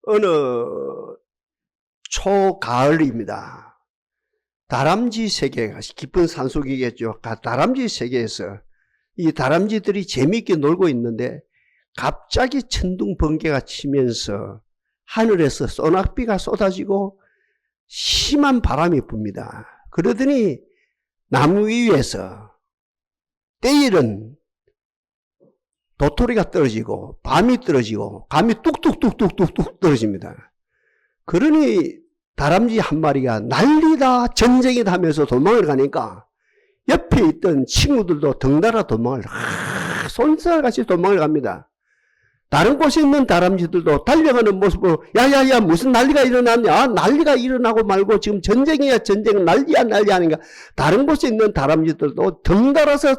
어느 초가을입니다. 다람쥐 세계가 깊은 산속이겠죠. 다람쥐 세계에서 이 다람쥐들이 재미있게 놀고 있는데 갑자기 천둥 번개가 치면서 하늘에서 소낙비가 쏟아지고 심한 바람이 붑니다. 그러더니 나무 위에서 때일은 도토리가 떨어지고 밤이 떨어지고 감이 뚝뚝뚝뚝뚝뚝 떨어집니다. 그러니 다람쥐 한 마리가 난리다 전쟁이다 하면서 도망을 가니까 옆에 있던 친구들도 덩달아 도망을 손살같이 도망을 갑니다. 다른 곳에 있는 다람쥐들도 달려가는 모습으로 야야야 무슨 난리가 일어났냐, 난리가 일어나고 말고 지금 전쟁이야 전쟁, 난리야 난리야 하니까 다른 곳에 있는 다람쥐들도 덩달아서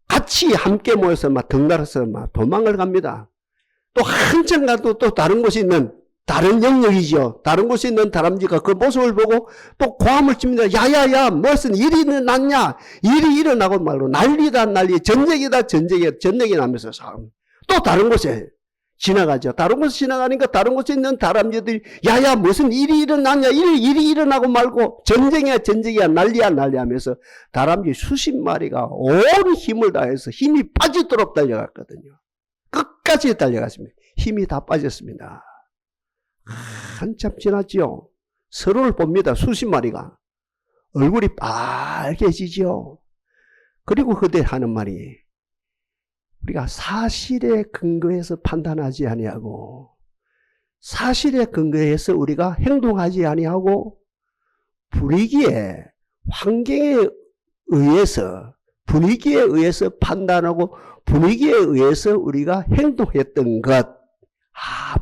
같이 함께 모여서 막 덩달아서 막 도망을 갑니다. 또 한참 가도 또 다른 곳에 있는 다른 영역이죠. 다른 곳에 있는 다람쥐가 그 모습을 보고 또 고함을 칩니다. 야야야 무슨 일이 일어났냐, 일이 일어나고 말로 난리다 난리, 전쟁이다 전쟁이다 전쟁이 나면서 싸움. 또 다른 곳에 지나가죠. 다른 곳에 지나가니까 다른 곳에 있는 다람쥐들이 야야 무슨 일이 일어났냐, 일이 일어나고 말고 전쟁이야 전쟁이야 난리야 난리 하면서 다람쥐 수십 마리가 온 힘을 다해서 힘이 빠지도록 달려갔거든요. 끝까지 달려갔습니다. 힘이 다 빠졌습니다. 한참 지났죠. 서로를 봅니다. 수십 마리가. 얼굴이 빨개지죠. 그리고 그때 하는 말이 우리가 사실에 근거해서 판단하지 아니하고 사실에 근거해서 우리가 행동하지 아니하고 분위기에 환경에 의해서 분위기에 의해서 판단하고 분위기에 의해서 우리가 행동했던 것,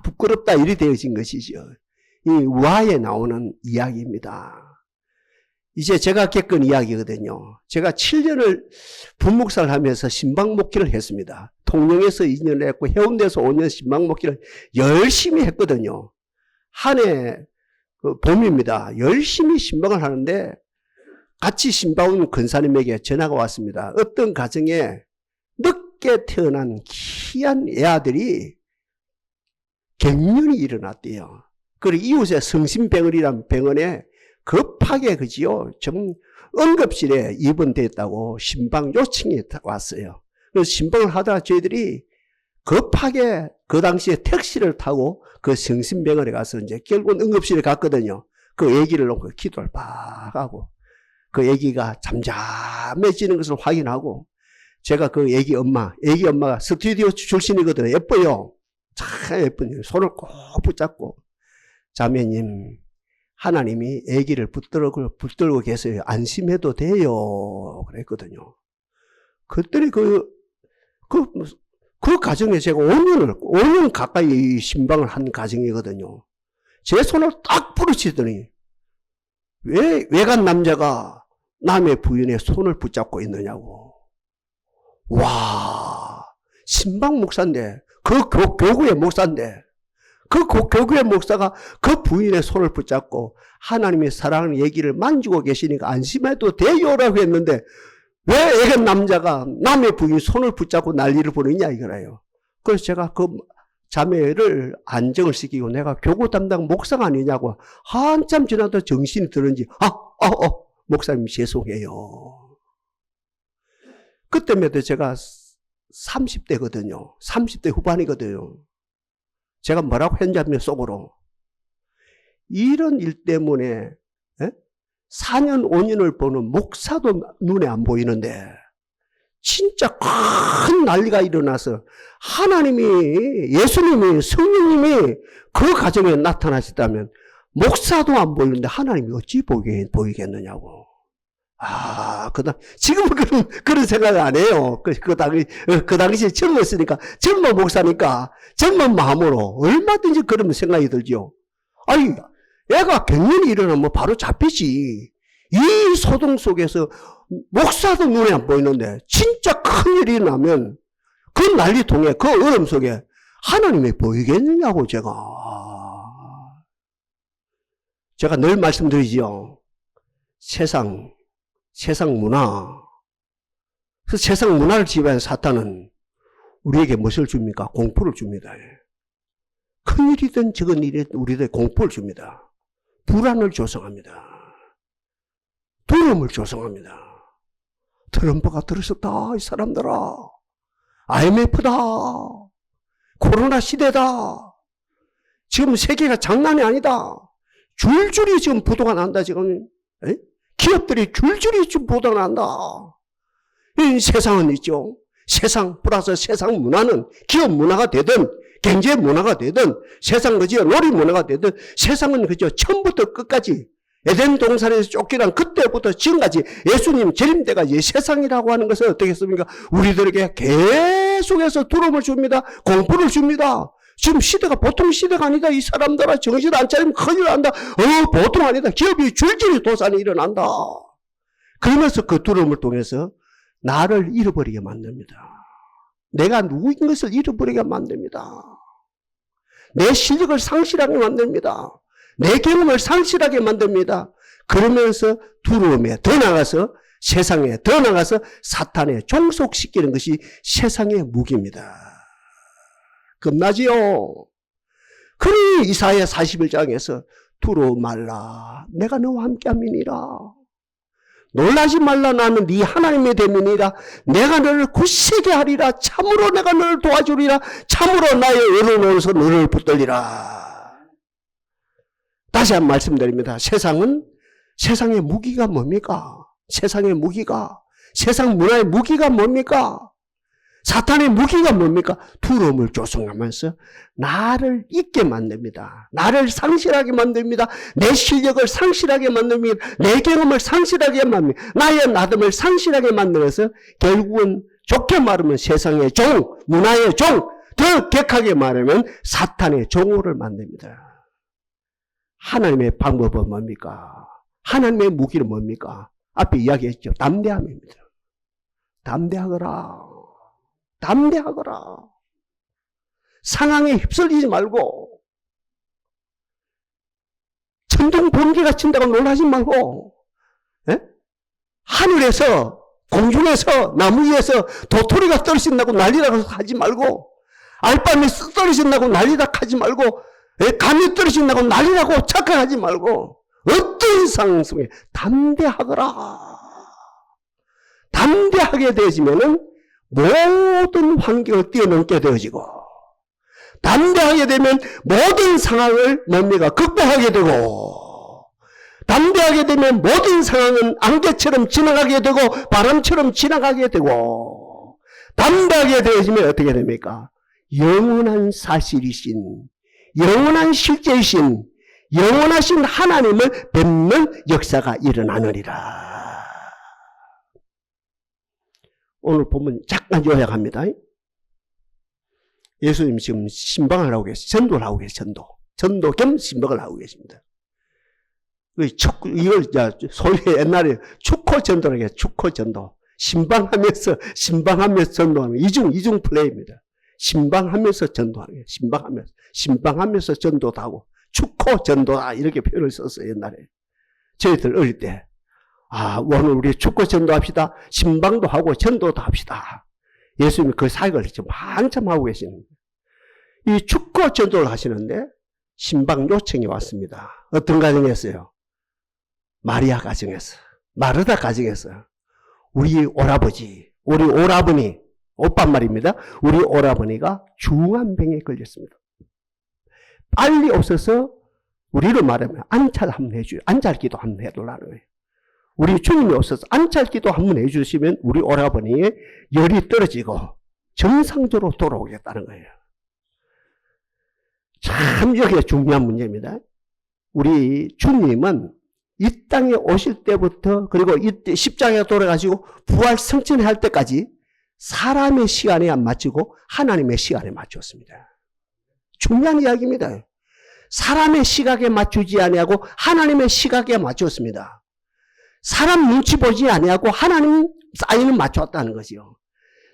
부끄럽다 이리 되어진 것이죠. 이 와에 나오는 이야기입니다. 이제 제가 겪은 이야기거든요. 제가 7년을 분목사를 하면서 신방목회를 했습니다. 통영에서 2년을 했고 해운대에서 5년 신방목회를 열심히 했거든요. 한 해 봄입니다. 열심히 신방을 하는데 같이 신방온 근사님에게 전화가 왔습니다. 어떤 가정에 늦게 태어난 귀한 애아들이 갱년이 일어났대요. 그리고 이웃의 성심병원이라는 병원에 급하게 그지요. 좀 응급실에 입원됐다고 신방 요청이 왔어요. 그래서 신방을 하다가 저희들이 급하게 그 당시에 택시를 타고 그 성심병원에 가서 이제 결국은 응급실에 갔거든요. 그 아기를 놓고 기도를 막 하고 그 아기가 잠잠해지는 것을 확인하고 제가 그 아기 엄마가 스튜디오 출신이거든요. 예뻐요. 참 예쁜 손을 꼭 붙잡고 자매님 하나님이 아기를 붙들고 계세요. 안심해도 돼요. 그랬거든요. 그랬더니 그 가정에 제가 5년 가까이 신방을 한 가정이거든요. 제 손을 딱 부르시더니 외간 남자가 남의 부인의 손을 붙잡고 있느냐고. 와, 신방 목사인데 그 교구의 목사인데 그 교구의 목사가 그 부인의 손을 붙잡고 하나님의 사랑하는 얘기를 만지고 계시니까 안심해도 돼요라고 했는데 왜 애간 남자가 남의 부인 손을 붙잡고 난리를 부르냐 이거래요. 그래서 제가 그 자매를 안정을 시키고 내가 교구 담당 목사가 아니냐고 한참 지나도 정신이 들은지 목사님 죄송해요. 그때부터 제가 30대거든요. 30대 후반이거든요. 제가 뭐라고 했냐면 속으로 이런 일 때문에 4년 5년을 보는 목사도 눈에 안 보이는데 진짜 큰 난리가 일어나서 하나님이 예수님이 성령님이 그 가정에 나타나셨다면 목사도 안 보이는데 하나님이 어찌 보이겠느냐고. 지금은 그런 생각을 안 해요. 그 당시에 젊었으니까, 젊은 목사니까, 젊은 마음으로 얼마든지 그런 생각이 들죠. 아니, 애가 갱년이 일어나면 바로 잡히지. 이 소동 속에서 목사도 눈에 안 보이는데, 진짜 큰일이 나면, 그 난리통에, 그 어려움 속에 하나님이 보이겠느냐고, 제가 늘 말씀드리죠. 세상 문화. 그 세상 문화를 지배한 사탄은 우리에게 무엇을 줍니까? 공포를 줍니다. 그 큰일이든 적은 일이든 우리들 공포를 줍니다. 불안을 조성합니다. 두려움을 조성합니다. 트럼프가 들어섰다 이 사람들아. IMF다. 코로나 시대다. 지금 세계가 장난이 아니다. 줄줄이 지금 보도가 난다 지금. 에? 기업들이 줄줄이 지금 보도가 난다. 이 세상은 있죠. 세상 플러스 세상 문화는 기업 문화가 되든 경제 문화가 되든 세상 그저 놀이 문화가 되든 세상은 그저 처음부터 끝까지 에덴 동산에서 쫓기란 그때부터 지금까지 예수님 재림 때까지 세상이라고 하는 것은 어떻게 했습니까? 우리들에게 계속해서 두려움을 줍니다. 공포를 줍니다. 지금 시대가 보통 시대가 아니다. 이 사람들아 정신 안 차리면 큰일 난다. 보통 아니다. 기업이 줄줄이 도산이 일어난다. 그러면서 그 두려움을 통해서 나를 잃어버리게 만듭니다. 내가 누구인 것을 잃어버리게 만듭니다. 내 실력을 상실하게 만듭니다. 내 경험을 상실하게 만듭니다. 그러면서 두려움에 더 나가서 세상에 더 나가서 사탄에 종속시키는 것이 세상의 무기입니다. 겁나지요? 그러니 이사야 41장에서 두려워 말라 내가 너와 함께함이니라. 놀라지 말라 나는 네 하나님의 됨이니라. 내가 너를 굳세게 하리라. 참으로 내가 너를 도와주리라. 참으로 나의 오른손에서 너를 붙들리라. 다시 한번 말씀드립니다. 세상의 무기가 뭡니까? 세상의 무기가, 세상 문화의 무기가 뭡니까? 사탄의 무기가 뭡니까? 두려움을 조성하면서 나를 잊게 만듭니다. 나를 상실하게 만듭니다. 내 실력을 상실하게 만듭니다. 내 경험을 상실하게 만듭니다. 나의 나됨을 상실하게 만들어서 결국은 좋게 말하면 세상의 종, 문화의 종, 더 격하게 말하면 사탄의 종호를 만듭니다. 하나님의 방법은 뭡니까? 하나님의 무기는 뭡니까? 앞에 이야기했죠. 담대함입니다. 담대하거라. 담대하거라. 상황에 휩쓸리지 말고 천둥 번개가 친다고 놀라지 말고 에? 하늘에서 공중에서 나무 위에서 도토리가 떨어진다고 난리라고 하지 말고 알밤이 떨어진다고 난리다 하지 말고 감이 떨어진다고 난리라고 착각하지 말고 어떤 상황 속에 담대하거라. 담대하게 되어지면은 모든 환경을 뛰어넘게 되어지고 담대하게 되면 모든 상황을 뭡니까? 극복하게 되고 담대하게 되면 모든 상황은 안개처럼 지나가게 되고 바람처럼 지나가게 되고 담대하게 되어지면 어떻게 됩니까? 영원한 사실이신 영원한 실제이신 영원하신 하나님을 뵙는 역사가 일어나느니라. 오늘 보면 잠깐 요약합니다. 예수님 지금 신방을 하고 계세요. 전도를 하고 계세요. 전도 겸 신방을 하고 계십니다. 이걸 소위 옛날에 축호 전도라고 해요. 축호 전도. 신방하면서 전도하는 이중 플레이입니다. 신방하면서 전도하는 거예요. 신방하면서 전도도 하고 축호 전도다 이렇게 표현을 썼어요. 옛날에 저희들 어릴 때 오늘 우리 축구 전도합시다. 신방도 하고 전도도 합시다. 예수님이 그 사역을 지금 한참 하고 계시는 이 축구 전도를 하시는데 신방 요청이 왔습니다. 어떤 가정이었어요? 마리아 가정에서, 마르다 가정에서 우리 오라버지, 우리 오라버니, 오빠 말입니다. 우리 오라버니가 중환병에 걸렸습니다. 빨리 없어서 우리로 말하면 안찰 한번 해줘요. 안찰기도 한번 해달라는 거예요. 우리 주님이 없어서 안찰기도 한번 해주시면 우리 오라버니의 열이 떨어지고 정상적으로 돌아오겠다는 거예요. 참 여기가 중요한 문제입니다. 우리 주님은 이 땅에 오실 때부터 그리고 이때 십자가에 돌아가시고 부활 승천할 때까지 사람의 시간에 안 맞추고 하나님의 시간에 맞췄습니다. 중요한 이야기입니다. 사람의 시각에 맞추지 아니하고 하나님의 시각에 맞췄습니다. 사람 눈치 보지 아니하고 하나님 사인을 맞췄다는 거죠.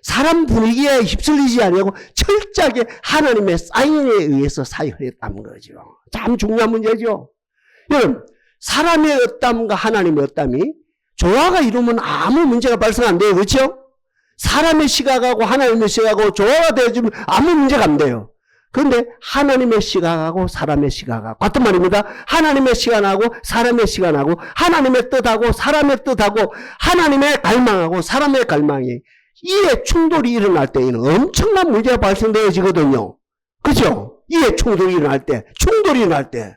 사람 분위기에 휩쓸리지 아니하고 철저하게 하나님의 사인에 의해서 사역했다는 거죠. 참 중요한 문제죠. 여러분, 사람의 어땀과 하나님의 어땀이 조화가 이루면 아무 문제가 발생 안 돼요. 그렇죠? 사람의 시각하고 하나님의 시각하고 조화가 되어지면 아무 문제가 안 돼요. 그런데 하나님의 시각하고 사람의 시각하고 같은 말입니다. 하나님의 시간하고 사람의 시간하고 하나님의 뜻하고 사람의 뜻하고 하나님의 갈망하고 사람의 갈망이 이해 충돌이 일어날 때에는 엄청난 문제가 발생되어지거든요. 그죠? 이해 충돌이 일어날 때, 충돌이 일어날 때.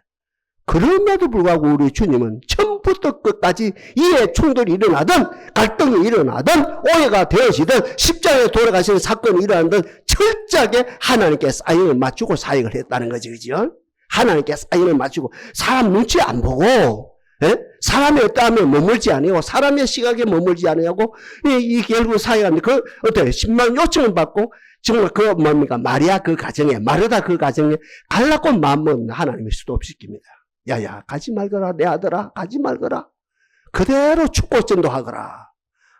그럼에도 불구하고 우리 주님은 처음부터 끝까지 이해 충돌이 일어나든 갈등이 일어나든 오해가 되어지든 십자가에 돌아가시는 사건이 일어나든 철저하게 하나님께 사인을 맞추고 사역을 했다는 거지. 그죠? 하나님께 사인을 맞추고 사람 눈치 안 보고 사람의 어떠함에 머물지 아니하고 사람의 시각에 머물지 아니하고 이 결국 사역하는데 그 어때요? 10만 요청을 받고 정말 그 뭡니까? 마리아 그 가정에 마르다 그 가정에 갈라고 마음은 하나님이 스톱시킵니다. 야야 가지 말거라 내 아들아 가지 말거라. 그대로 축복 전도하거라.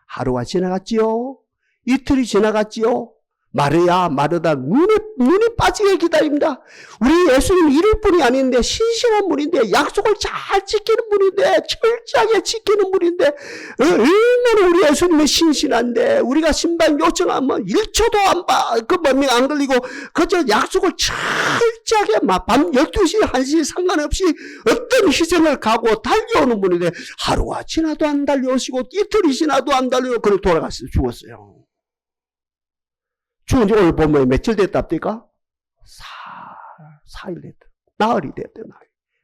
하루가 지나갔지요. 이틀이 지나갔지요. 마르야 마르다 눈이 빠지게 기다립니다. 우리 예수님 이럴 분이 아닌데 신실한 분인데 약속을 잘 지키는 분인데 철저하게 지키는 분인데 얼마나 우리 예수님이 신실한데 우리가 신방 요청하면 1초도 안 걸리고 그저 약속을 철저하게 밤 12시 1시 상관없이 어떤 희생을 가고 달려오는 분인데 하루가 지나도 안 달려오시고 이틀이 지나도 안 달려오고 그래 돌아갔어요. 죽었어요. 죽은 지 오늘 보면 며칠 됐답니까? 4일 됐다. 나흘이 됐다.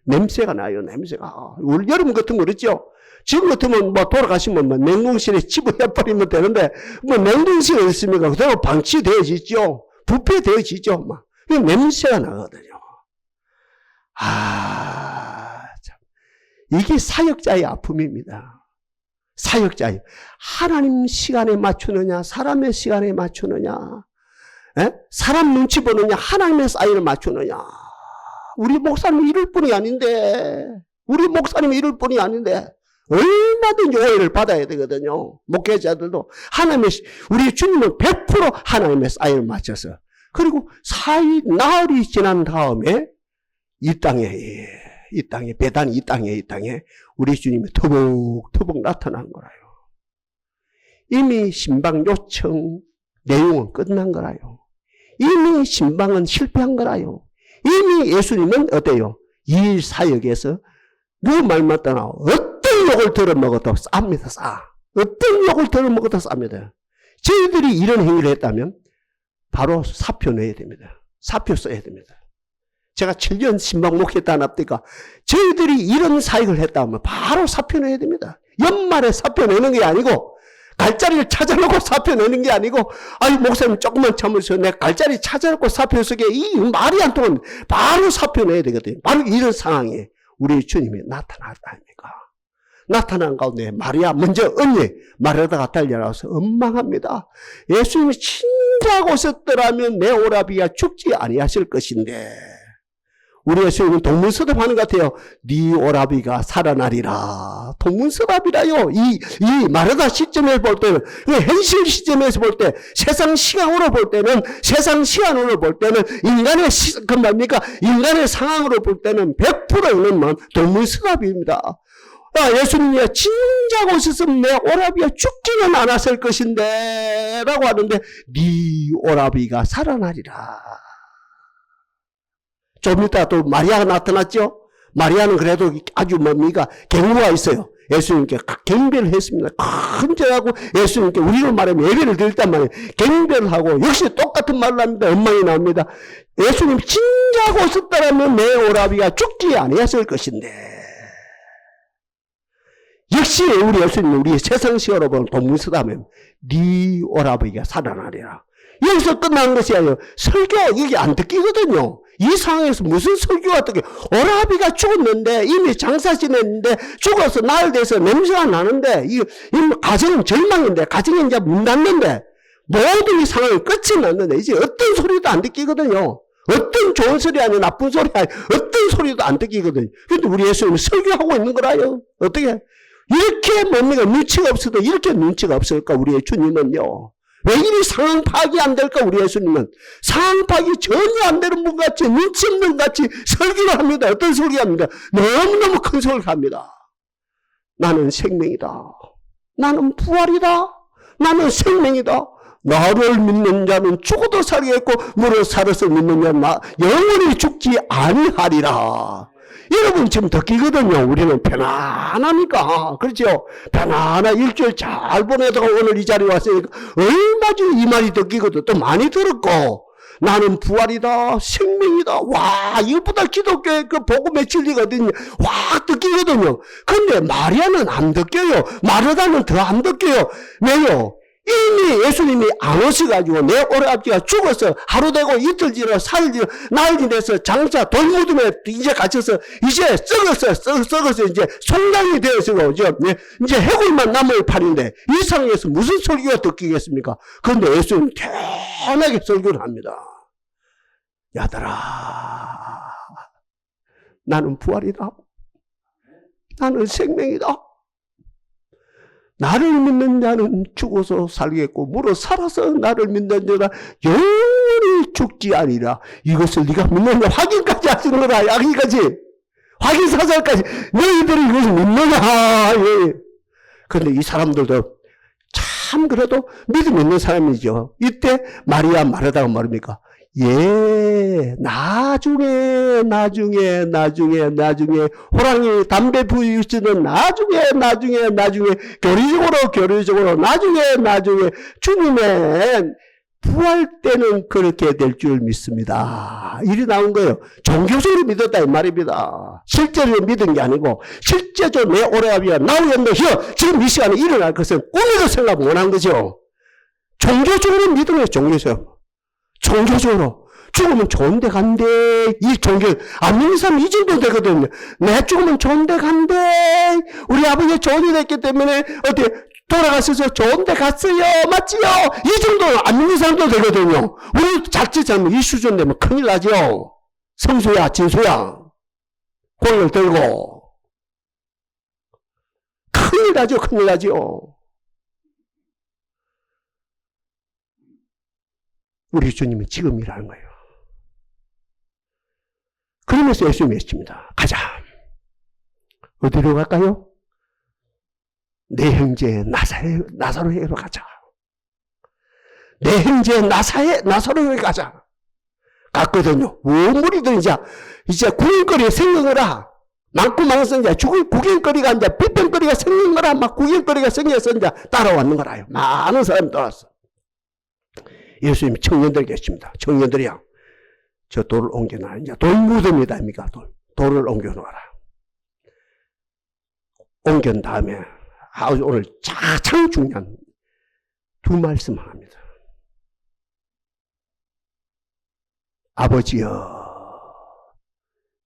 냄새가 나요, 냄새가. 올 여름 같은 거 그렇죠? 지금 같으면 뭐 돌아가시면 뭐 냉동실에 집어해버리면 되는데, 뭐 냉동실에 있습니까? 그대로 방치되어지죠? 부패되어지죠? 막. 냄새가 나거든요. 참. 이게 사역자의 아픔입니다. 사역자의. 하나님 시간에 맞추느냐, 사람의 시간에 맞추느냐, 사람 눈치 보느냐, 하나님의 사인을 맞추느냐. 우리 목사님이 이럴 뿐이 아닌데, 얼마든지 오해를 받아야 되거든요. 목회자들도. 우리 주님은 100% 하나님의 사인을 맞춰서. 그리고 나흘이 지난 다음에, 이 땅에, 배단 이 땅에, 우리 주님이 터벅터벅 나타난 거라요. 이미 신방 요청 내용은 끝난 거라요. 이미 신방은 실패한 거라요. 이미 예수님은 어때요? 이 사역에서 누구 말만 떠나 어떤 욕을 들어먹어도 쌉니다. 어떤 욕을 들어먹어도 쌉니다. 저희들이 이런 행위를 했다면 바로 사표 내야 됩니다. 사표 써야 됩니다. 제가 7년 신방 목회했다 납니까? 저희들이 이런 사역을 했다면 바로 사표 내야 됩니다. 연말에 사표 내는 게 아니고 갈자리를 찾아놓고 사표 내는 게 아니고 아니 목사님 조금만 참으세요. 내가 갈자리 찾아놓고 사표 쓰게 이 말이 안 통하면 바로 사표 내야 되거든요. 바로 이런 상황에 우리 주님이 나타났다 아닙니까? 나타난 가운데 마리아 먼저 언니 마르다가 달려나와서 원망합니다. 예수님이 친구하고 오셨더라면 내 오라비가 죽지 아니하실 것인데 우리 예수님은 동문서답하는 것 같아요. 네 오라비가 살아나리라. 동문서답이라요. 이 마르다 시점에서 볼 때는, 현실 시점에서 볼 때, 세상 시간으로 볼 때는, 인간의 상황으로 볼 때는 100%는 동문서답입니다. 예수님이 진작 오셨으면 내 오라비가 죽지는 않았을 것인데, 라고 하는데, 네 오라비가 살아나리라. 좀 이따 또 마리아가 나타났죠? 마리아는 그래도 아주 경우가 있어요. 예수님께 경배를 했습니다. 큰절하고 예수님께 우리로 말하면 예배를 드렸단 말이에요. 경배를 하고 역시 똑같은 말을 합니다. 원망이 나옵니다. 예수님 진작 오셨다라면 내 오라비가 죽지 아니었을 것인데. 역시 우리 예수님은 우리 세상식으로 보는 동문서답은 네 오라비가 살아나리라. 여기서 끝나는 것이 아니에요. 설교 이게 안 듣기거든요. 이 상황에서 무슨 설교가 듣게 오라비가 죽었는데 이미 장사 지냈는데 죽어서 나흘 돼서 냄새가 나는데 이 가정은 절망인데 가정이 이제 문 닫는데 모든 이 상황이 끝이 났는데 이제 어떤 소리도 안 듣기거든요. 어떤 좋은 소리 아니야 나쁜 소리 아니야 어떤 소리도 안 듣기거든요. 그런데 우리 예수님은 설교하고 있는 거라요. 어떻게 이렇게 눈치가 없어도 이렇게 눈치가 없을까 우리의 주님은요. 왜 이리 상황 파악이 안 될까 우리 예수님은 상황 파악이 전혀 안 되는 분 같이 눈치 없는 같이 설교를 합니다. 어떤 소리 합니다. 너무너무 큰 소리를 합니다. 나는 생명이다. 나는 부활이다. 나는 생명이다. 나를 믿는 자는 죽어도 살겠고 무릇 살아서 믿는 자는 영원히 죽지 아니하리라. 여러분 지금 듣기거든요. 우리는 편안하니까. 그렇죠? 편안한 일주일 잘 보내다가 오늘 이 자리에 왔으니까 얼마지 이 말이 듣기거든. 또 많이 들었고 나는 부활이다 생명이다. 와 이것보다 기독교의 그 복음의 진리가 어딨냐. 와 듣기거든요. 근데 마리아는 안 듣겨요. 마르다는 더 안 듣겨요. 왜요? 이미 예수님이 안 오셔가지고 내 오래아버지가 죽어서 하루 되고 이틀 지나 사흘 지나 나흘 지나서 장차 돌무덤에 이제 갇혀서 이제 썩어서 이제 송장이 되어서 이제 해골만 남을 판인데 이 상황에서 무슨 설교가 듣기겠습니까? 그런데 예수님 편하게 설교를 합니다. 야들아 나는 부활이다. 나는 생명이다. 나를 믿는 자는 죽어서 살겠고 무릇 살아서 나를 믿는 자는 영원히 죽지 아니라. 이것을 네가 믿느냐 확인까지 하시는 거다. 여기까지 확인사살까지 너희들이 이것을 믿느냐. 예. 그런데 이 사람들도 참 그래도 믿음 있는 사람이죠. 이때 마리아 마르다가 뭐랍니까? 예, 나중에 호랑이 담배 부유치는 나중에 교리적으로 나중에 주님의 부활 때는 그렇게 될 줄 믿습니다. 이리 나온 거예요. 종교적으로 믿었다 이 말입니다. 실제로 믿은 게 아니고 실제적으로 내 오래아비가 나오겠네. 지금 이 시간에 일어날 것은 꿈에도 생각 못한 거죠. 종교적으로 믿은 거예요. 종교적으로 죽으면 좋은데 간대. 이 종교 안 믿는 사람 이 정도 되거든요. 내 죽으면 좋은데 간대. 우리 아버지 좋은 일 했기 때문에 어디 돌아가셔서 좋은데 갔어요. 맞지요? 이 정도 안 믿는 사람도 되거든요. 우리 자칫 잘못 이 수준 되면 큰일 나죠. 성수야 진수야 골을 들고 큰일 나죠. 우리 주님이 지금이라는 거예요. 그러면서 예수님이 했습니다. 가자. 어디로 갈까요? 내 형제 나사로에로 가자. 내 형제 나사로에 가자. 갔거든요. 무리들 이제 구경거리에 생긴 거라. 많고 많아서 이제 구경거리가 이제 비평거리가 생긴 거라. 막 구경거리가 생겨서 이제 따라왔는 거라요. 많은 사람이 따라왔어. 예수님이 청년들 계십니다. 청년들이야. 저 돌을 옮겨놔라. 이제 돌무덤이다, 아닙니까? 돌을 옮겨놓아라. 옮긴 다음에, 오늘 가장 중요한 두 말씀을 합니다. 아버지여,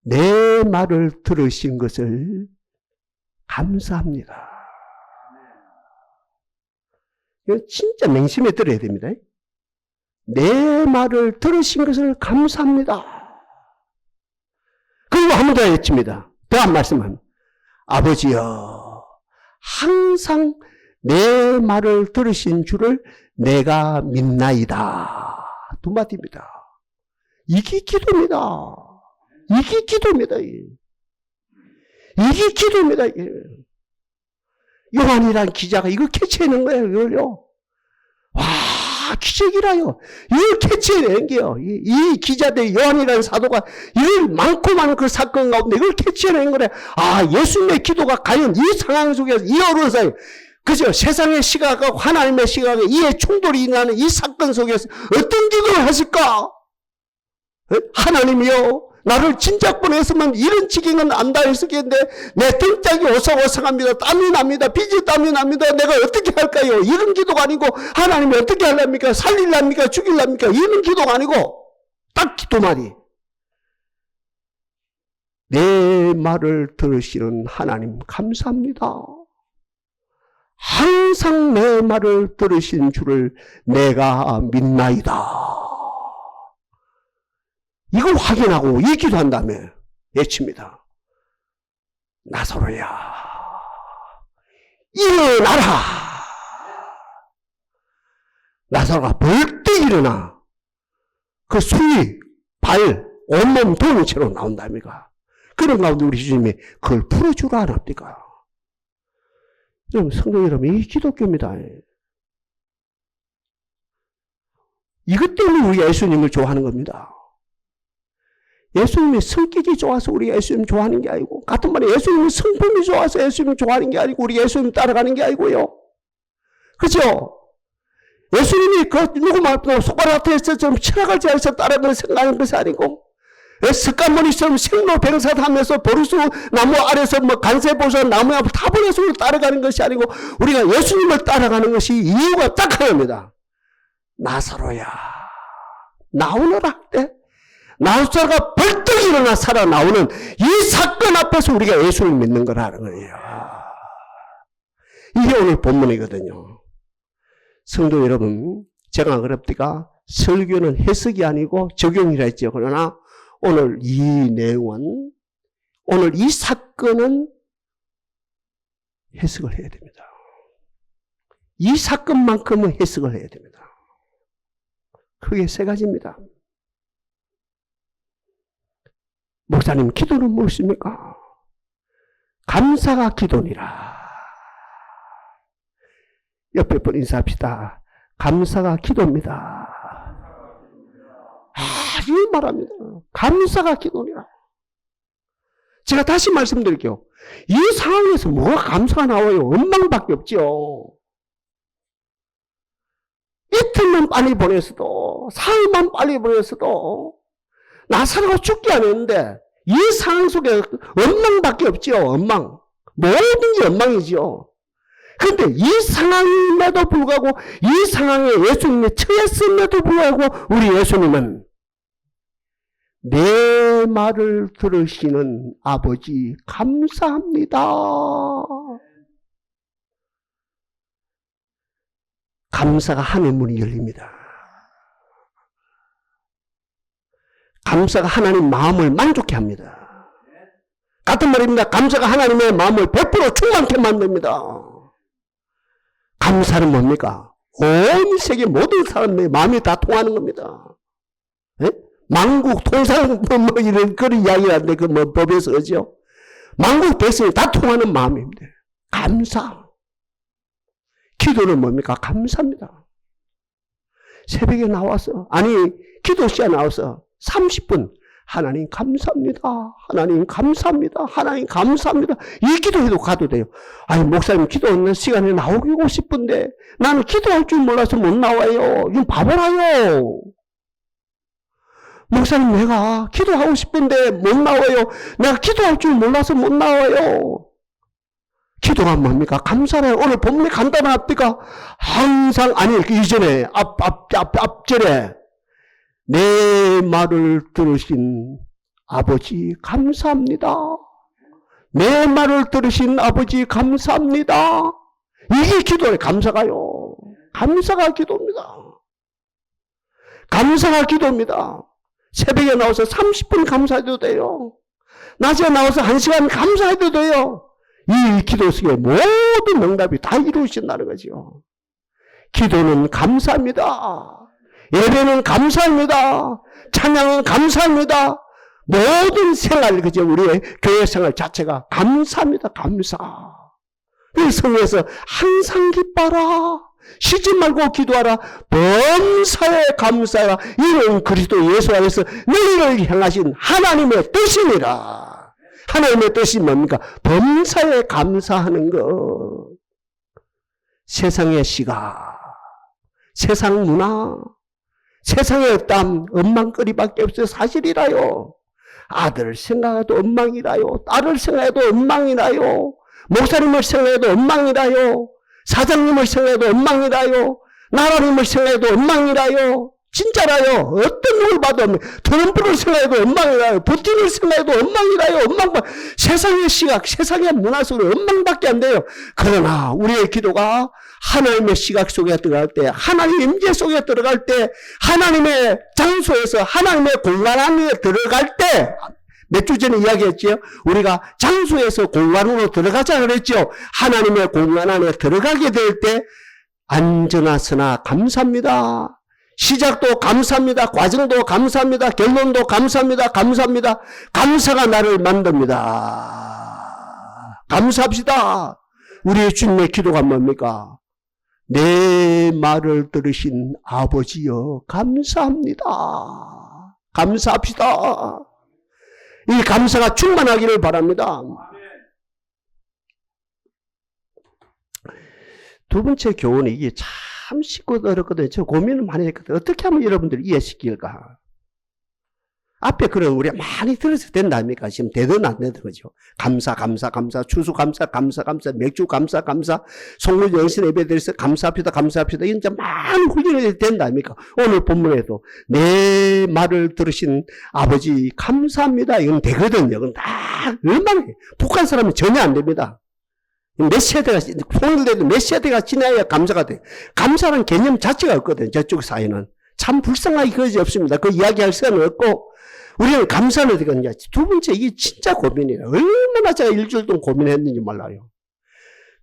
내 말을 들으신 것을 감사합니다. 이거 진짜 맹심에 들어야 됩니다. 내 말을 들으신 것을 감사합니다. 그리고 한 번 더 외칩니다. 더 한 말씀합니다. 아버지여, 항상 내 말을 들으신 주를 내가 믿나이다. 두 마디입니다. 이게 기도입니다. 요한이란 기자가 이거 캐치해낸 거예요. 이걸요. 와, 기적이라요. 이걸 캐치해낸 게요. 이 기자들 요한이라는 사도가 이걸 많고 많은 그 사건 가운데 이걸 캐치해낸 거래. 아, 예수님의 기도가 과연 이 상황 속에서 이 어려운 사이, 그죠? 세상의 시각하고 하나님의 시각에 이해 충돌이 일어나는 이 사건 속에서 어떤 기도를 하실까? 하나님이요, 나를 진작 보냈으면 이런 지경은 안 닿았겠는데 내 등짝이 오성오성합니다. 땀이 납니다. 땀이 납니다. 내가 어떻게 할까요? 이런 기도가 아니고 하나님이 어떻게 하랍니까? 살릴랍니까? 죽일랍니까? 이런 기도가 아니고 딱 두 마디. 내 말을 들으시는 하나님 감사합니다. 항상 내 말을 들으신 주를 내가 믿나이다. 이걸 확인하고 이 기도한 다음에 외칩니다. 나사로야, 일어나라. 나사로가 벌떡 일어나 그 수위, 발, 온몸 도는 채로 나온답니까? 그런 가운데 우리 주님이 그걸 풀어주라 안 합니까? 여러분, 성도 여러분, 이 기독교입니다. 이것 때문에 우리가 예수님을 좋아하는 겁니다. 예수님의 성격이 좋아서 우리가 예수님 좋아하는 게 아니고, 같은 말에 예수님의 성품이 좋아서 예수님 좋아하는 게 아니고, 우리 예수님 따라가는 게 아니고요. 그죠? 예수님이 누구 말고 소크라테스처럼 철학을 지어서 따라가는 생각하는 것이 아니고, 석가모니처럼 생로병사하면서 보르수 나무 아래서 간세보사 나무 앞을 타버려서 따라가는 것이 아니고, 우리가 예수님을 따라가는 것이 이유가 딱 하나입니다. 나사로야, 나오너라 할 때, 나사로가 벌떡 일어나 살아 나오는 이 사건 앞에서 우리가 예수를 믿는 거라는 거예요. 이게 오늘 본문이거든요. 성도 여러분, 제가 그럽디가 설교는 해석이 아니고 적용이라 했죠. 그러나 오늘 이 내용은, 오늘 이 사건은 해석을 해야 됩니다. 이 사건만큼은 해석을 해야 됩니다. 크게 세 가지입니다. 목사님, 기도는 무엇입니까? 감사가 기도니라. 옆에 분 인사합시다. 감사가 기도입니다. 이 말합니다. 감사가 기도니라. 제가 다시 말씀드릴게요. 이 상황에서 뭐가 감사가 나와요? 원망밖에 없죠. 이틀만 빨리 보냈어도, 사흘만 빨리 보냈어도 나사로가 죽지 않았는데 이 상황 속에 원망밖에 없죠. 원망. 모든 게 원망이죠. 그런데 이 상황임에도 불구하고, 이 상황에 예수님이 처했음에도 불구하고 우리 예수님은 내 말을 들으시는 아버지 감사합니다. 감사가 하나님의 문이 열립니다. 감사가 하나님 마음을 만족해 합니다. 같은 말입니다. 감사가 하나님의 마음을 100% 충만케 만듭니다. 감사는 뭡니까? 온 세계 모든 사람의 마음이 다 통하는 겁니다. 예? 만국 통상 이런 그런 이야기하는데 그 법에서 그죠? 만국 백성이 다 통하는 마음입니다. 감사. 기도는 뭡니까? 감사입니다. 새벽에 나와서, 기도 시간에 나와서 30분 하나님 감사합니다. 하나님 감사합니다. 하나님 감사합니다. 이 기도해도 가도 돼요. 목사님 기도하는 시간에 나오고 싶은데 나는 기도할 줄 몰라서 못 나와요. 이건 바보라요. 목사님, 내가 기도하고 싶은데 못 나와요. 내가 기도할 줄 몰라서 못 나와요. 기도가 뭡니까? 감사해요. 오늘 본문에 간단합니까? 항상, 이전에, 앞전에, 내 말을 들으신 아버지 감사합니다. 내 말을 들으신 아버지 감사합니다. 이게 기도예요. 감사가요. 감사가 기도입니다. 감사가 기도입니다. 새벽에 나와서 30분 감사해도 돼요. 낮에 나와서 1시간 감사해도 돼요. 이 기도 속에 모든 응답이 다 이루어진다는 거죠. 기도는 감사합니다. 예배는 감사합니다. 찬양은 감사합니다. 모든 생활, 그죠? 우리의 교회 생활 자체가 감사합니다. 감사. 이 성에서 항상 기뻐라. 쉬지 말고 기도하라. 범사에 감사하라. 이는 그리스도 예수 안에서 너희를 향하신 하나님의 뜻이니라. 하나님의 뜻이 뭡니까? 범사에 감사하는 것. 세상의 시각, 세상 문화, 세상의 땀, 엉망거리밖에 없어요. 사실이라요. 아들을 생각해도 엉망이라요. 딸을 생각해도 엉망이라요. 목사님을 생각해도 엉망이라요. 사장님을 생각해도 엉망이라요. 나라님을 생각해도 엉망이라요. 진짜라요. 어떤 걸 봐도 트럼프를 생각해도 엉망이라요. 푸틴을 생각해도 엉망이라요. 세상의 시각, 세상의 문화 속에 엉망밖에 안 돼요. 그러나 우리의 기도가 하나님의 시각 속에 들어갈 때, 하나님의 임재 속에 들어갈 때, 하나님의 장소에서 하나님의 공간 안에 들어갈 때, 몇 주 전에 이야기했죠. 우리가 장소에서 공간으로 들어가자 그랬죠. 하나님의 공간 안에 들어가게 될 때 안전하으나 감사합니다. 시작도 감사합니다. 과정도 감사합니다. 결론도 감사합니다. 감사합니다. 감사가 나를 만듭니다. 감사합시다. 우리의 주님의 기도가 뭡니까? 내 말을 들으신 아버지여 감사합니다. 감사합시다. 이 감사가 충만하기를 바랍니다. 두 번째 교훈이 이게 참 쉽고 어렵거든요. 저 고민을 많이 했거든요. 어떻게 하면 여러분들 이해시킬까? 앞에 그런 우리가 많이 들어서 된다니까. 지금 되든 안 되든 거죠. 감사, 감사, 감사, 추수 감사, 감사, 감사, 맥주 감사, 감사, 송구 영신 예배 드려서 감사합시다, 감사합시다. 이런 많은 훈련이 된다니까. 오늘 본문에도 내 말을 들으신 아버지 감사합니다. 이건 되거든요. 이건 다 얼마나 북한 사람은 전혀 안 됩니다. 몇 세대가 통일돼도 몇 세대가 지나야 감사가 돼. 감사라는 개념 자체가 없거든요. 저쪽 사회는 참 불쌍하게 그러지 없습니다. 그 이야기할 시간은 없고. 우리는 감사는 어떻게 하느냐. 두 번째, 이게 진짜 고민이에요. 얼마나 제가 일주일 동안 고민했는지 몰라요.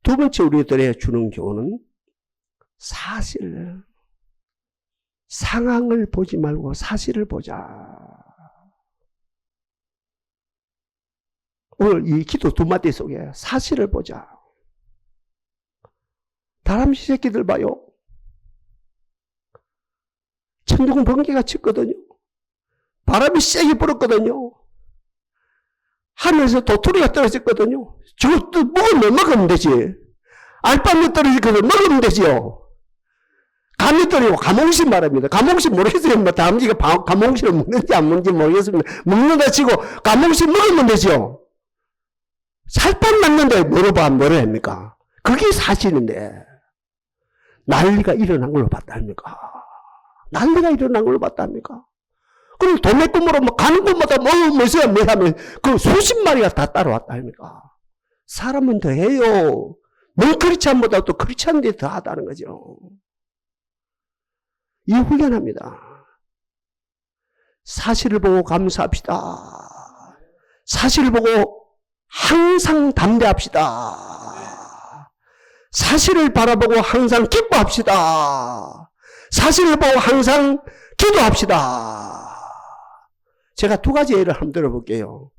두 번째, 우리들의 주는 교훈은 사실, 상황을 보지 말고 사실을 보자. 오늘 이 기도 두 마디 속에 사실을 보자. 다람쥐 새끼들 봐요. 천둥 번개가 쳤거든요. 바람이 세게 불었거든요. 하늘에서 도토리가 떨어졌거든요. 저것도 먹으면 되지. 알밤이 떨어졌거든요. 먹으면 되지요. 감이 떨어지고 가몽신 말합니다. 가몽신 모르겠어요. 뭐 다람쥐가 가몽신을 먹는지 안 먹는지 모르겠습니다. 먹는다 치고 가몽신 먹으면 되죠. 살판 맞는데 뭐라 합니까? 그게 사실인데 난리가 일어난 걸로 봤답니까? 난리가 일어난 걸로 봤답니까? 그럼 도매 꿈으로 뭐 가는 곳마다 뭐 하면 그 수십 마리가 다 따라왔다 아닙니까? 사람은 더 해요. 멍크리찬보다 또 크리찬 데 더 하다는 거죠. 이 훈련합니다. 사실을 보고 감사합시다. 사실을 보고 항상 담대합시다. 사실을 바라보고 항상 기뻐합시다. 사실을 보고 항상 기도합시다. 제가 두 가지 예를 한번 들어볼게요.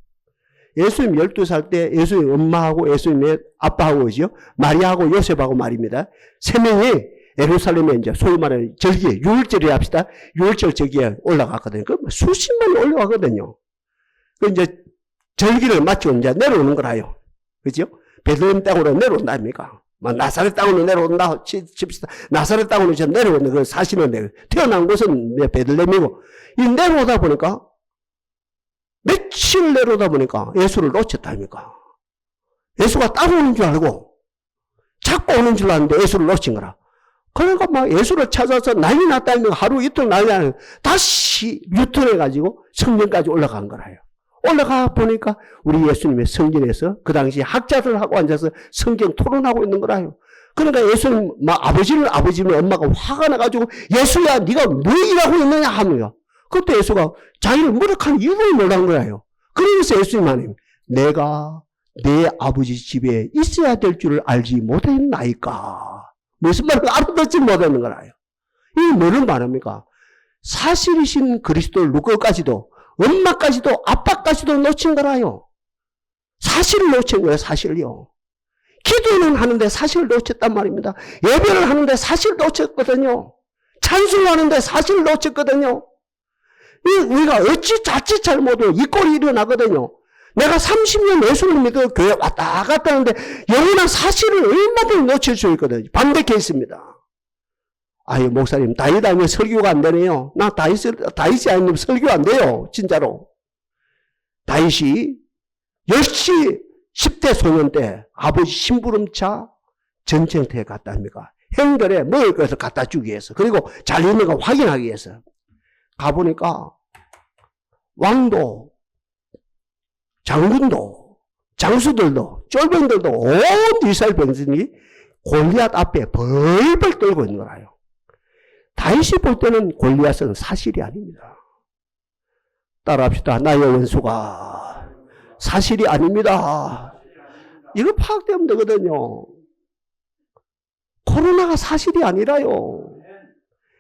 예수님 12살 때 예수님 엄마하고 예수님의 아빠하고 오죠. 마리아하고 요셉하고 말입니다. 세 명이 예루살렘에 이제 소위 말하는 절기에 6월절에 합시다. 6월절 절기에 올라갔거든요. 그 수십만이 올라가거든요. 그 이제 절기를 마치고 이제 내려오는 거라요. 그죠? 베들레헴 땅으로 내려온다 아닙니까? 나사렛 땅으로 내려온다 칩시다. 나사렛 땅으로 이제 내려오는 그 사실은 태어난 곳은 베들레헴이고 이 내려오다 보니까 며칠 내려오다 보니까 예수를 놓쳤다 아닙니까? 예수가 따라오는 줄 알고 자꾸 오는 줄 알았는데 예수를 놓친 거라. 그러니까 막 예수를 찾아서 난리 났다는 거 하루 이틀 난리 나는 다시 유턴해가지고 성전까지 올라간 거라요. 올라가 보니까 우리 예수님의 성전에서 그 당시 학자들 하고 앉아서 성경 토론하고 있는 거라요. 그러니까 예수님 막 아버지는 엄마가 화가 나가지고 예수야 네가 뭐 일하고 있느냐 하면요. 그때 예수가 자기를 무력한 이유를 몰란 거예요. 그러면서 예수님 하나님 내가 내 아버지 집에 있어야 될 줄을 알지 못했나이까. 무슨 말을 알아듣지 못하는 거라요. 이게 뭐를 말합니까? 사실이신 그리스도를 누구까지도 엄마까지도 아빠까지도 놓친 거라요. 사실을 놓친 거예요. 사실요. 기도는 하는데 사실을 놓쳤단 말입니다. 예배를 하는데 사실을 놓쳤거든요. 찬송하는데 사실을 놓쳤거든요. 우리가 어찌 자칫 잘못해도 이 꼴이 일어나거든요. 내가 30년 예수를 믿어 교회 왔다 갔다 하는데 영원한 사실을 얼마든지 놓칠 수 있거든요. 반대케 있습니다. 아유 목사님 다윗 아니면 설교가 안 되네요. 나 다윗이 아니면 설교 안 돼요. 진짜로. 다윗이 10대 소년 때 아버지 심부름차 전쟁터에 갔다 합니까? 형들에 먹을 것을 갖다 주기 위해서 그리고 잘 있는 거 확인하기 위해서 가보니까 왕도 장군도 장수들도 쫄병들도 온 이스라엘 병들이 골리앗 앞에 벌벌 떨고 있는 거라요. 다윗이 볼 때는 골리앗은 사실이 아닙니다. 따라합시다. 나의 원수가 사실이 아닙니다. 이거 파악되면 되거든요. 코로나가 사실이 아니라요.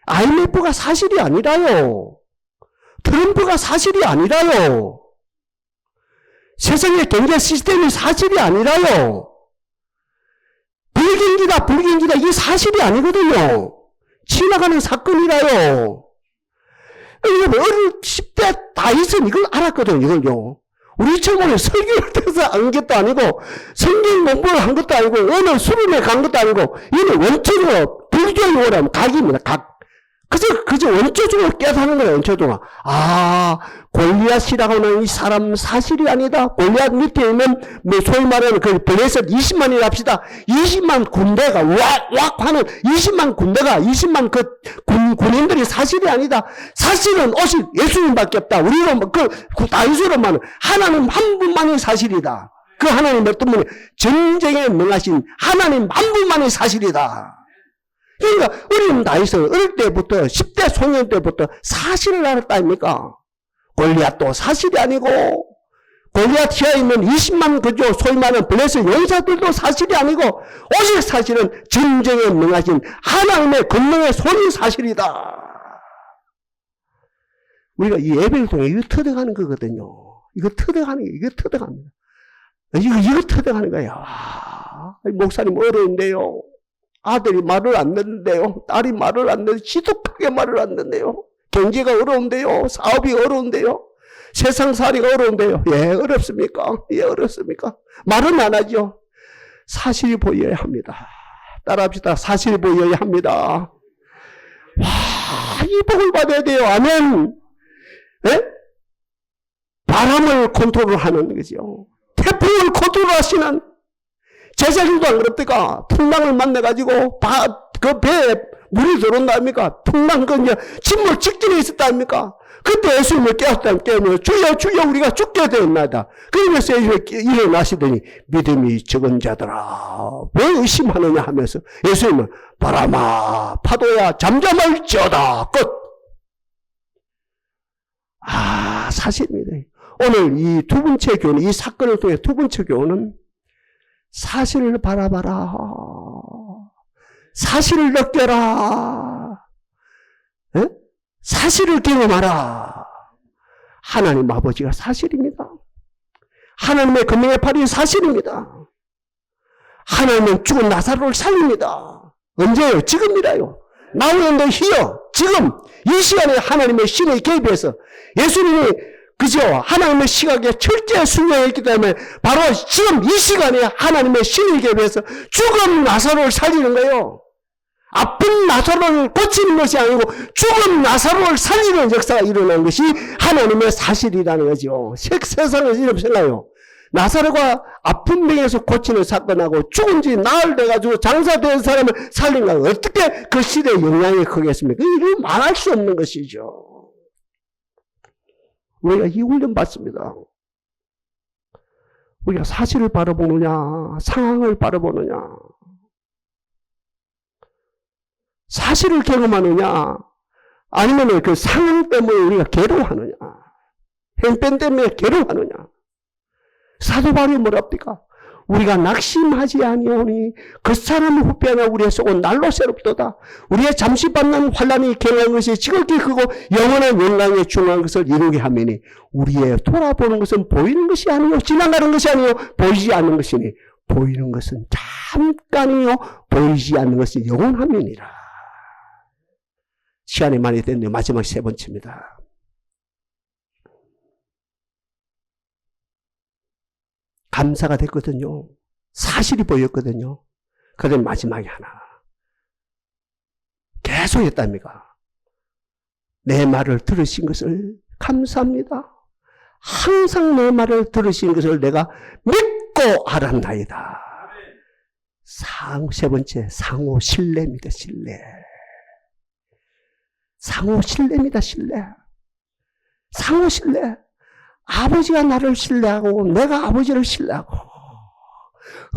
IMF가 사실이 아니라요. 트럼프가 사실이 아니라요. 세상의 경제 시스템이 사실이 아니라요. 불경기다. 이게 사실이 아니거든요. 지나가는 사건이라요. 이거 어릴 10대 다윗은 이걸 알았거든요, 이걸요. 우리처럼 설교를 해서 안 것도 아니고, 성경 공부를 한 것도 아니고, 어느 수련회 간 것도 아니고, 이는 원초적으로 불교용어라면 각입니다, 각. 그저 원초적으로 깨닫는 거예요, 원초적으로. 아, 골리앗이라고 하는 이 사람 사실이 아니다. 골리앗 밑에 있는, 소위 말하는 그 블레셋 20만이라 합시다. 20만 군대가, 왁 하는 20만 군대가, 20만 그 군인들이 사실이 아니다. 사실은 오직 예수님밖에 없다. 우리로, 다윗으로만 하나님 한 분만이 사실이다. 그 하나님 어떤 분이 전쟁에 명하신 하나님 한 분만이 사실이다. 그러니까 어린 다윗은 어릴 때부터 10대 소년 때부터 사실을 알았다 아닙니까? 골리앗도 사실이 아니고 골리앗 히에 있는 20만 그죠 소위 말하는 블레셋 용사들도 사실이 아니고 오직 사실은 전쟁에 명하신 하나님의 권능의 손이 사실이다. 우리가 이 예배를 통해 이거 터득하는 거거든요. 이거 터득하는 겁니다. 이거 터득하는 거예요. 목사님 어려운데요. 아들이 말을 안 듣는데요. 딸이 말을 안 듣는데요. 지독하게 말을 안 듣는데요. 경제가 어려운데요. 사업이 어려운데요. 세상살이가 어려운데요. 예, 어렵습니까? 예, 어렵습니까? 말은 안 하죠. 사실이 보여야 합니다. 따라합시다. 사실이 보여야 합니다. 와, 이 복을 받아야 돼요. 아멘. 예? 바람을 컨트롤하는 거죠. 태풍을 컨트롤하시는 제자들도 안 그럽니까? 풍랑을 만나가지고, 그 배에 물이 들어온다 아닙니까? 풍랑, 침몰 직전에 있었다 아닙니까? 그때 예수님을 깨우면, 주여, 우리가 죽게 되었나이다. 그러면서 일어나시더니, 믿음이 적은 자들아, 왜 의심하느냐 하면서, 예수님은, 바람아, 파도야, 잠잠할지어다. 끝. 아, 사실입니다. 오늘 이 두 번째 교훈, 이 사건을 통해 두 번째 교훈은, 사실을 바라봐라. 사실을 느껴라. 에? 사실을 경험하라. 하나님 아버지가 사실입니다. 하나님의 권능의 팔이 사실입니다. 하나님은 죽은 나사로를 살립니다. 언제요? 지금이라요. 나오는데 히어 지금 이 시간에 하나님의 신의 개입해서 예수님이 그죠? 하나님의 시각에 철저히 순종했기 때문에 바로 지금 이 시간에 하나님의 신을 개입해서 죽은 나사로를 살리는 거예요. 아픈 나사로를 고치는 것이 아니고 죽은 나사로를 살리는 역사가 일어난 것이 하나님의 사실이라는 거죠. 세상에서 이렇게 생각해요. 나사로가 아픈 병에서 고치는 사건하고 죽은 지 나흘 돼가지고 장사된 사람을 살린 거 어떻게 그 시대에 영향이 크겠습니까? 이거 말할 수 없는 것이죠. 우리가 이 훈련 받습니다. 우리가 사실을 바라보느냐, 상황을 바라보느냐, 사실을 경험하느냐, 아니면 그 상황 때문에 우리가 괴로워하느냐, 형편 때문에 괴로워하느냐. 사도 바울이 뭐랍니까? 우리가 낙심하지 아니오니 그 사람의 후패나 우리의 속은 날로 새롭도다. 우리의 잠시 받는 환난이 경한 것이 지극히 크고 영원한 영광에 중요한 것을 이루게 하매니 우리의 돌아보는 것은 보이는 것이 아니요 지나가는 것이 아니요 보이지 않는 것이니 보이는 것은 잠깐이요 보이지 않는 것이 영원함이니라. 시간이 많이 됐네요. 마지막 세 번째입니다. 감사가 됐거든요. 사실이 보였거든요. 그런데 마지막에 하나. 계속 했답니까? 내 말을 들으신 것을 감사합니다. 항상 내 말을 들으신 것을 내가 믿고 알았나이다. 세 번째, 상호 신뢰입니다. 신뢰. 상호 신뢰입니다. 신뢰. 상호 신뢰. 아버지가 나를 신뢰하고 내가 아버지를 신뢰하고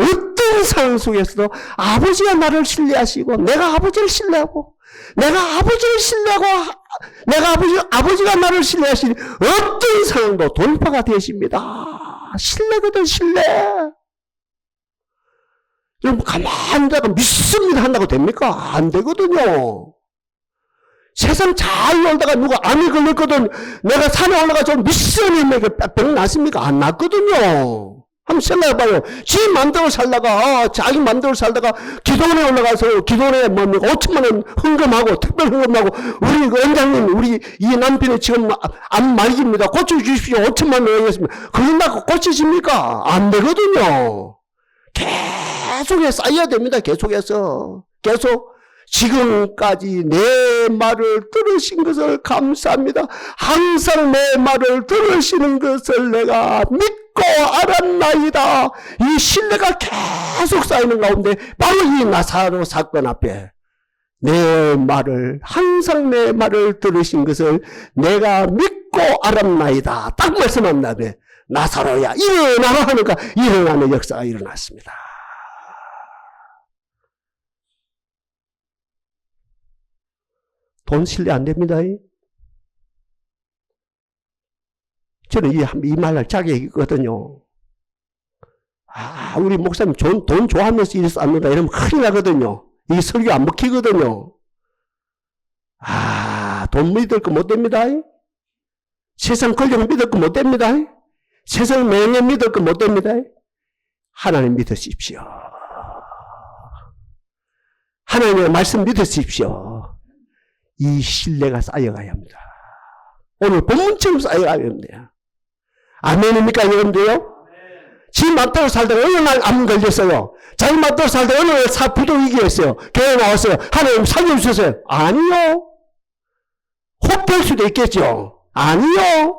어떤 상황 속에서도 아버지가 나를 신뢰하시고 내가 아버지를 신뢰하고 내가 아버지를 신뢰하고 내가 아버지가 나를 신뢰하시니 어떤 상황도 돌파가 되십니다. 신뢰거든 신뢰. 여러분 가만히 있다가 믿습니다 한다고 됩니까? 안 되거든요. 세상 잘 놀다가 누가 암이 걸렸거든. 내가 산에 올라가서 미션이 병 났습니까? 안 났거든요. 한번 생각해봐요. 지 맘대로 살다가, 자기 맘대로 살다가, 기도원에 올라가서, 기도원에 뭡니까? 5천만 원 헌금하고, 특별 헌금하고, 우리 그 원장님, 우리 이 남편이 지금 암 말기입니다. 고쳐주십시오. 5천만 원 하겠습니다. 그런다고 고쳐집니까? 안 되거든요. 계속해서 쌓여야 됩니다. 계속해서. 계속. 지금까지 내 말을 들으신 것을 감사합니다. 항상 내 말을 들으시는 것을 내가 믿고 알았나이다. 이 신뢰가 계속 쌓이는 가운데 바로 이 나사로 사건 앞에 항상 내 말을 들으신 것을 내가 믿고 알았나이다. 딱 말씀한 다음에 나사로야 일어나라 하니까 일어나는 역사가 일어났습니다. 돈 신뢰 안 됩니다. 저는 이 말을 자격이거든요. 우리 목사님 돈 좋아하면서 일 쌓는다 이러면 큰일 나거든요. 이 설교 안 먹히거든요. 돈 믿을 거 못 됩니다. 세상 권력 믿을 거 못 됩니다. 세상 명예 믿을 거 못 됩니다. 하나님 믿으십시오. 하나님의 말씀 믿으십시오. 이 신뢰가 쌓여가야 합니다. 오늘 본문처럼 쌓여가야 합니다. 아멘입니까 여러분들요? 지 맘대로 살다가 어느 날 암 걸렸어요. 자기 맘대로 살다가 어느 날 부도위기였어요. 교회 나왔어요. 하나님 살려주셨어요. 아니요. 혹될 수도 있겠죠. 아니요.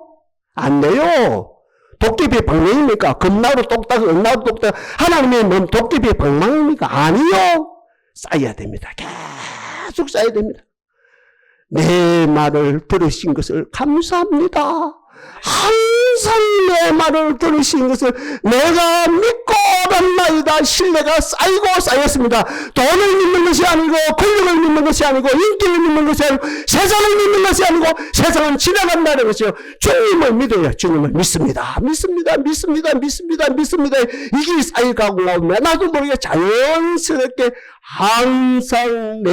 안 돼요. 도깨비의 방망입니까? 금나루 똑딱, 은나루 똑딱. 하나님의 몸 도깨비의 방망입니까? 아니요. 쌓여야 됩니다. 계속 쌓여야 됩니다. 내 말을 들으신 것을 감사합니다. 항상 내 말을 들으신 것을 내가 믿고 알았나이다. 신뢰가 쌓이고 쌓였습니다. 돈을 믿는 것이 아니고 권력을 믿는 것이 아니고 인기를 믿는 것이 아니고 세상을 믿는 것이 아니고 세상은 지나간다는 것이요. 주님을 믿어요. 주님을 믿습니다. 믿습니다. 믿습니다. 믿습니다. 믿습니다. 이게 쌓여가고 나오면 나도 모르게 자연스럽게 항상 내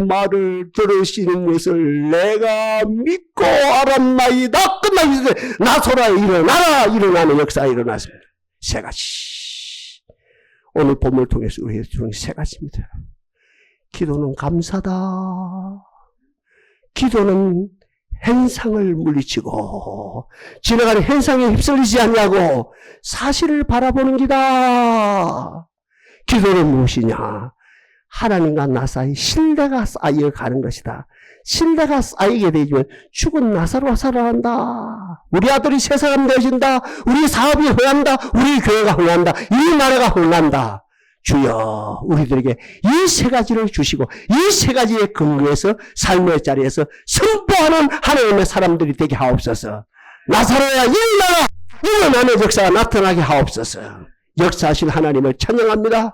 말을 들으시는 것을 내가 믿고 알았나이다. 끝나기 전에 나서라 일어나라 일어나는 역사가 일어났습니다. 세 가지. 오늘 본문을 통해서 우리에게 주는 세 가지입니다. 기도는 감사다. 기도는 현상을 물리치고 지나가는 현상에 휩쓸리지 않냐고 사실을 바라보는 기다. 기도는 무엇이냐? 하나님과 나 사이 신뢰가 쌓여가는 것이다. 신뢰가 쌓이게 되면 죽은 나사로가 살아난다. 우리 아들이 새 사람 되어진다. 우리 사업이 흥한다. 우리 교회가 흥한다. 이 나라가 흥한다. 주여 우리들에게 이 세 가지를 주시고 이 세 가지의 근거에서 삶의 자리에서 선포하는 하나님의 사람들이 되게 하옵소서. 나사로야 일어나라. 일어나는 역사가 나타나게 하옵소서. 역사하신 하나님을 찬양합니다.